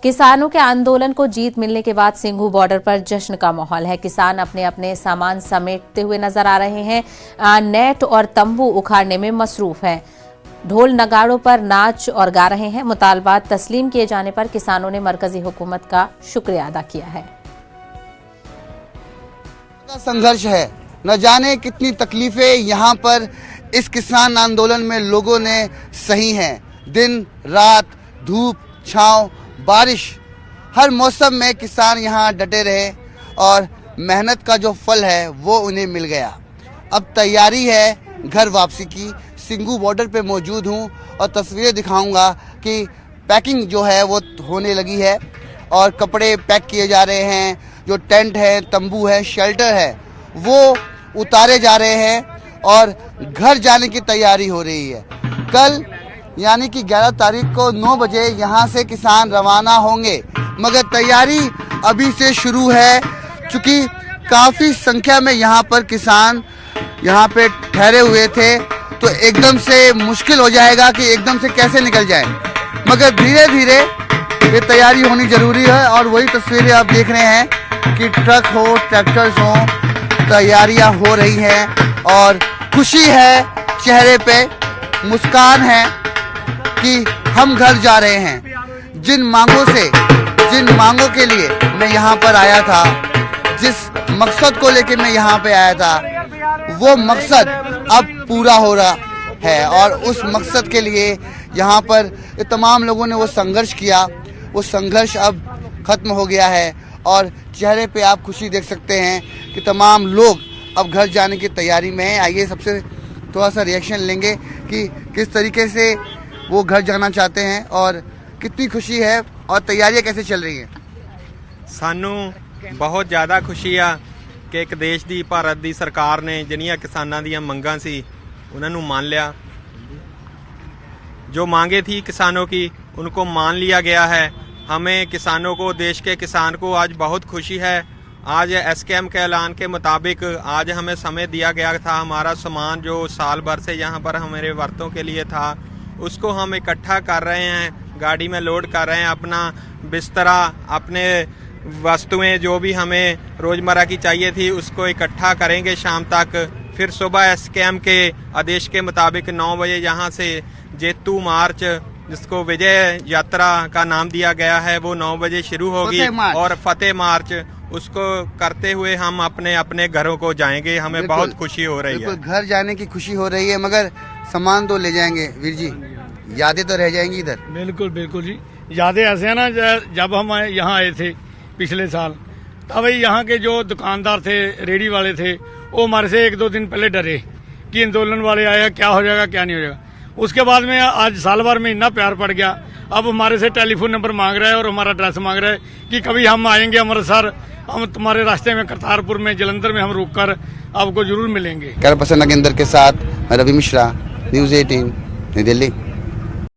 किसानों के आंदोलन को जीत मिलने के बाद सिंघू बॉर्डर पर जश्न का माहौल है। किसान अपने अपने सामान समेटते हुए नजर आ रहे हैं। नेट और तंबू उखाड़ने में मसरूफ हैं। ढोल नगाड़ों पर नाच और गा रहे हैं। मुतालबात तस्लीम किए जाने पर किसानों ने मरकजी हुकूमत का शुक्रिया अदा किया है। संघर्ष है, न जाने कितनी तकलीफें यहाँ पर इस किसान आंदोलन में लोगों ने सही हैं। दिन रात, धूप छांव, बारिश, हर मौसम में किसान यहाँ डटे रहे और मेहनत का जो फल है वो उन्हें मिल गया। अब तैयारी है घर वापसी की। सिंघू बॉर्डर पे मौजूद हूँ और तस्वीरें दिखाऊंगा कि पैकिंग जो है वो होने लगी है और कपड़े पैक किए जा रहे हैं। जो टेंट है, तंबू है, शेल्टर है, वो उतारे जा रहे हैं और घर जाने की तैयारी हो रही है। कल यानी कि 11 तारीख को 9 बजे यहाँ से किसान रवाना होंगे, मगर तैयारी अभी से शुरू है। चूँकि काफ़ी संख्या में यहाँ पर किसान यहाँ पे ठहरे हुए थे, तो एकदम से मुश्किल हो जाएगा कि एकदम से कैसे निकल जाए, मगर धीरे धीरे ये तैयारी होनी ज़रूरी है। और वही तस्वीरें आप देख रहे हैं कि ट्रक हो, ट्रैक्टर्स हो, तैयारियां हो रही हैं और खुशी है, चेहरे पे मुस्कान है कि हम घर जा रहे हैं। जिन मांगों के लिए मैं यहाँ पर आया था, जिस मकसद को लेके मैं यहाँ पे आया था, वो मकसद अब पूरा हो रहा है और उस मकसद के लिए यहाँ पर तमाम लोगों ने वो संघर्ष किया। वो संघर्ष अब खत्म हो गया है और चेहरे पे आप खुशी देख सकते हैं कि तमाम लोग अब घर जाने की तैयारी में हैं। आइए सबसे थोड़ा सा रिएक्शन लेंगे कि किस तरीके से वो घर जाना चाहते हैं और कितनी खुशी है और तैयारियां कैसे चल रही हैं। सानू बहुत ज़्यादा खुशी आ कि एक देश की भारत की सरकार ने जिन्नियां किसानां ਦੀਆਂ ਮੰਗਾਂ सी उन्हां नूं मान लिया। जो मांगे थी किसानों की उनको मान लिया गया है। हमें किसानों को, देश के किसान को आज बहुत खुशी है। आज एसकेएम के ऐलान के मुताबिक आज हमें समय दिया गया था। हमारा सामान जो साल भर से यहाँ पर हमारे वर्तों के लिए था, उसको हम इकट्ठा कर रहे हैं, गाड़ी में लोड कर रहे हैं। अपना बिस्तरा, अपने वस्तुएं जो भी हमें रोज़मर्रा की चाहिए थी, उसको इकट्ठा करेंगे शाम तक। फिर सुबह एसकेएम के आदेश के मुताबिक 9 बजे यहाँ से जेतू मार्च, जिसको विजय यात्रा का नाम दिया गया है, वो 9 बजे शुरू होगी और फतेह मार्च उसको करते हुए हम अपने अपने घरों को जाएंगे। हमें बहुत खुशी हो रही है। घर जाने की खुशी हो रही है, मगर सामान तो ले जाएंगे वीर जी, यादें तो रह जाएंगी इधर। बिल्कुल बिल्कुल जी, यादें ऐसे है ना, जब हम यहाँ आए थे पिछले साल, तब यहाँ के जो दुकानदार थे, रेडी वाले थे, वो हमारे से 1-2 दिन पहले डरे कि आंदोलन वाले आया, क्या हो जाएगा क्या नहीं हो जाएगा। उसके बाद में आज साल भर में इतना प्यार पड़ गया। अब हमारे से टेलीफोन नंबर मांग रहा है और हमारा एड्रेस मांग रहा है कि कभी हम आएंगे अमृतसर, हम तुम्हारे रास्ते में करतारपुर में, जलंधर में हम रुककर आपको जरूर मिलेंगे। कैमरा पर्सन नागेंद्र के साथ मैं रवि मिश्रा, न्यूज़ 18 नई दिल्ली।